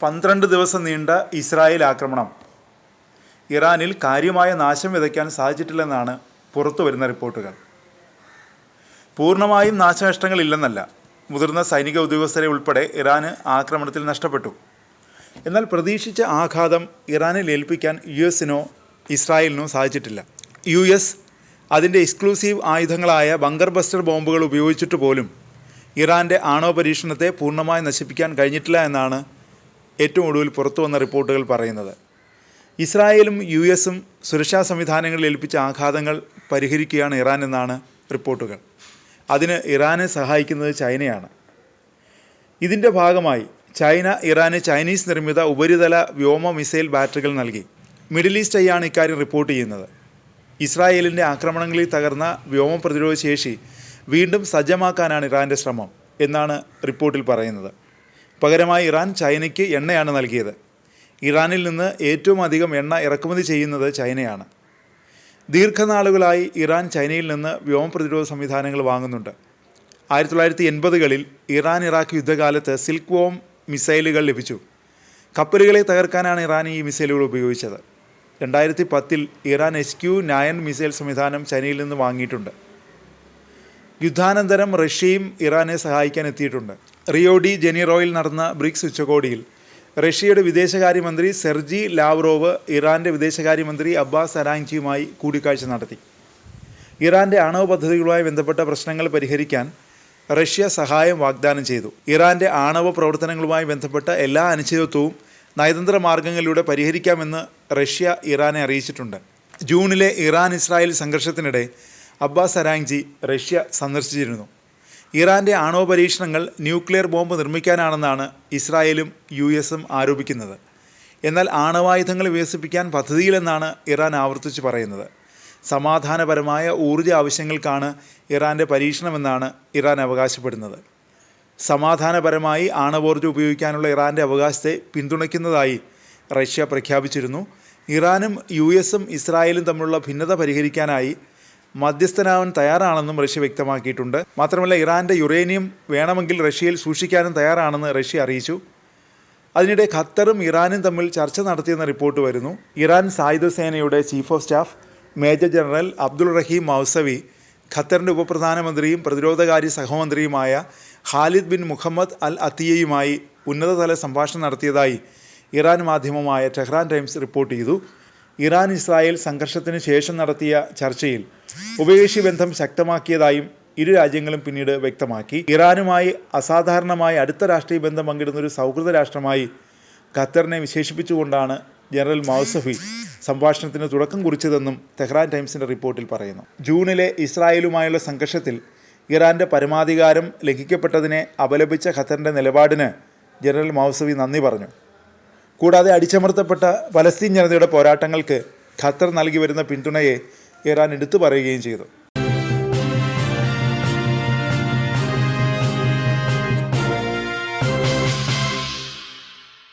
12 ദിവസം നീണ്ട ഇസ്രായേൽ ആക്രമണം ഇറാനിൽ കാര്യമായ നാശം വിതയ്ക്കാൻ സാധിച്ചിട്ടില്ലെന്നാണ് പുറത്തുവരുന്ന റിപ്പോർട്ടുകൾ. പൂർണ്ണമായും നാശനഷ്ടങ്ങളില്ലെന്നല്ല, മുതിർന്ന സൈനിക ഉദ്യോഗസ്ഥരെ ഉൾപ്പെടെ ഇറാന് ആക്രമണത്തിൽ നഷ്ടപ്പെട്ടു. എന്നാൽ പ്രതീക്ഷിച്ച ആഘാതം ഇറാനിൽ ഏൽപ്പിക്കാൻ US-നോ ഇസ്രായേലിനോ സാധിച്ചിട്ടില്ല. US അതിൻ്റെ എക്സ്ക്ലൂസീവ് ആയുധങ്ങളായ ബങ്കർ ബസ്റ്റർ ബോംബുകൾ ഉപയോഗിച്ചിട്ട് പോലും ഇറാൻ്റെ ആണവ പരീക്ഷണത്തെ പൂർണ്ണമായി നശിപ്പിക്കാൻ കഴിഞ്ഞിട്ടില്ല എന്നാണ് ഏറ്റവും ഒടുവിൽ പുറത്തു വന്ന റിപ്പോർട്ടുകൾ പറയുന്നത്. ഇസ്രായേലും US-ഉം സുരക്ഷാ സംവിധാനങ്ങളിൽ ഏൽപ്പിച്ച ആഘാതങ്ങൾ പരിഹരിക്കുകയാണ് ഇറാൻ എന്നാണ് റിപ്പോർട്ടുകൾ. അതിന് ഇറാനെ സഹായിക്കുന്നത് ചൈനയാണ്. ഇതിൻ്റെ ഭാഗമായി ചൈന ഇറാന് ചൈനീസ് നിർമ്മിത ഉപരിതല വ്യോമ മിസൈൽ ബാറ്ററികൾ നൽകി. മിഡിൽ ഈസ്റ്റ് ഐയാണ് ഇക്കാര്യം റിപ്പോർട്ട് ചെയ്യുന്നത്. ഇസ്രായേലിൻ്റെ ആക്രമണങ്ങളിൽ തകർന്ന വ്യോമ പ്രതിരോധ ശേഷി വീണ്ടും സജ്ജമാക്കാനാണ് ഇറാൻ്റെ ശ്രമം എന്നാണ് റിപ്പോർട്ടിൽ പറയുന്നത്. പകരമായി ഇറാൻ ചൈനയ്ക്ക് എണ്ണയാണ് നൽകിയത്. ഇറാനിൽ നിന്ന് ഏറ്റവും അധികം എണ്ണ ഇറക്കുമതി ചെയ്യുന്നത് ചൈനയാണ്. ദീർഘനാളുകളായി ഇറാൻ ചൈനയിൽ നിന്ന് വ്യോമ പ്രതിരോധ സംവിധാനങ്ങൾ വാങ്ങുന്നുണ്ട്. 1980കളിൽ ഇറാൻ ഇറാഖ് യുദ്ധകാലത്ത് സിൽക്ക് വോം മിസൈലുകൾ ലഭിച്ചു. കപ്പലുകളെ തകർക്കാനാണ് ഇറാൻ ഈ മിസൈലുകൾ ഉപയോഗിച്ചത്. 2010-ൽ ഇറാൻ HQ-9 മിസൈൽ സംവിധാനം ചൈനയിൽ നിന്ന് വാങ്ങിയിട്ടുണ്ട്. യുദ്ധാനന്തരം റഷ്യയും ഇറാനെ സഹായിക്കാൻ എത്തിയിട്ടുണ്ട്. റിയോ ഡി ജനീറോയിൽ നടന്ന ബ്രിക്സ് ഉച്ചകോടിയിൽ റഷ്യയുടെ വിദേശകാര്യമന്ത്രി സെർജി ലാവ്റോവ് ഇറാൻ്റെ വിദേശകാര്യമന്ത്രി അബ്ബാസ് അരാഗ്ചിയുമായി കൂടിക്കാഴ്ച നടത്തി. ഇറാൻ്റെ ആണവ പദ്ധതികളുമായി ബന്ധപ്പെട്ട പ്രശ്നങ്ങൾ പരിഹരിക്കാൻ റഷ്യ സഹായം വാഗ്ദാനം ചെയ്തു. ഇറാൻ്റെ ആണവ പ്രവർത്തനങ്ങളുമായി ബന്ധപ്പെട്ട എല്ലാ അനിശ്ചിതത്വവും നയതന്ത്ര മാർഗങ്ങളിലൂടെ പരിഹരിക്കാമെന്ന് റഷ്യ ഇറാനെ അറിയിച്ചിട്ടുണ്ട്. ജൂണിലെ ഇറാൻ-ഇസ്രായേൽ സംഘർഷത്തിനിടെ അബ്ബാസ് അരാഗ്ചി റഷ്യ സന്ദർശിച്ചിരുന്നു. ഇറാൻ്റെ ആണവ പരീക്ഷണങ്ങൾ ന്യൂക്ലിയർ ബോംബ് നിർമ്മിക്കാനാണെന്നാണ് ഇസ്രായേലും US-ഉം ആരോപിക്കുന്നത്. എന്നാൽ ആണവായുധങ്ങൾ വികസിപ്പിക്കാൻ പദ്ധതിയിലെന്നാണ് ഇറാൻ ആവർത്തിച്ച് പറയുന്നത്. സമാധാനപരമായ ഊർജ്ജ ആവശ്യങ്ങൾക്കാണ് ഇറാൻ്റെ പരീക്ഷണമെന്നാണ് ഇറാൻ അവകാശപ്പെടുന്നത്. സമാധാനപരമായി ആണവോർജ്ജം ഉപയോഗിക്കാനുള്ള ഇറാൻ്റെ അവകാശത്തെ പിന്തുണയ്ക്കുന്നതായി റഷ്യ പ്രഖ്യാപിച്ചിരുന്നു. ഇറാനും US-ഉം ഇസ്രായേലും തമ്മിലുള്ള ഭിന്നത പരിഹരിക്കാനായി മധ്യസ്ഥനാവാൻ തയ്യാറാണെന്നും റഷ്യ വ്യക്തമാക്കിയിട്ടുണ്ട്. മാത്രമല്ല, ഇറാൻ്റെ യുറേനിയം വേണമെങ്കിൽ റഷ്യയിൽ സൂക്ഷിക്കാനും തയ്യാറാണെന്ന് റഷ്യ അറിയിച്ചു. അതിനിടെ ഖത്തറും ഇറാനും തമ്മിൽ ചർച്ച നടത്തിയെന്ന റിപ്പോർട്ട് വരുന്നു. ഇറാൻ സായുധ സേനയുടെ chief of staff major general Abdul Rahim Mousavi ഖത്തറിൻ്റെ ഉപപ്രധാനമന്ത്രിയും പ്രതിരോധകാര്യ സഹമന്ത്രിയുമായ ഖാലിദ് ബിൻ മുഹമ്മദ് അൽ അത്തിയയുമായി ഉന്നതതല സംഭാഷണം നടത്തിയതായി ഇറാൻ മാധ്യമമായ ടെഹ്റാൻ ടൈംസ് റിപ്പോർട്ട് ചെയ്തു. ഇറാൻ-ഇസ്രായേൽ സംഘർഷത്തിന് ശേഷം നടത്തിയ ചർച്ചയിൽ ഉഭയകക്ഷി ബന്ധം ശക്തമാക്കിയതായും ഇരു രാജ്യങ്ങളും പിന്നീട് വ്യക്തമാക്കി. ഇറാനുമായി അസാധാരണമായ അടുത്ത രാഷ്ട്രീയ ബന്ധം പങ്കിടുന്നൊരു സൗഹൃദ രാഷ്ട്രമായി ഖത്തറിനെ വിശേഷിപ്പിച്ചുകൊണ്ടാണ് ജനറൽ മൗസഫി സംഭാഷണത്തിന് തുടക്കം കുറിച്ചതെന്നും ടെഹ്റാൻ ടൈംസിൻ്റെ റിപ്പോർട്ടിൽ പറയുന്നു. ജൂണിലെ ഇസ്രായേലുമായുള്ള സംഘർഷത്തിൽ ഇറാൻ്റെ പരമാധികാരം ലംഘിക്കപ്പെട്ടതിനെ അപലപിച്ച ഖത്തറിൻ്റെ നിലപാടിന് ജനറൽ മൗസവി നന്ദി പറഞ്ഞു. കൂടാതെ അടിച്ചമർത്തപ്പെട്ട പലസ്തീൻ ജനതയുടെ പോരാട്ടങ്ങൾക്ക് ഖത്തർ നൽകി വരുന്ന പിന്തുണയെ ഇറാൻ എടുത്തു പറയുകയും ചെയ്തു.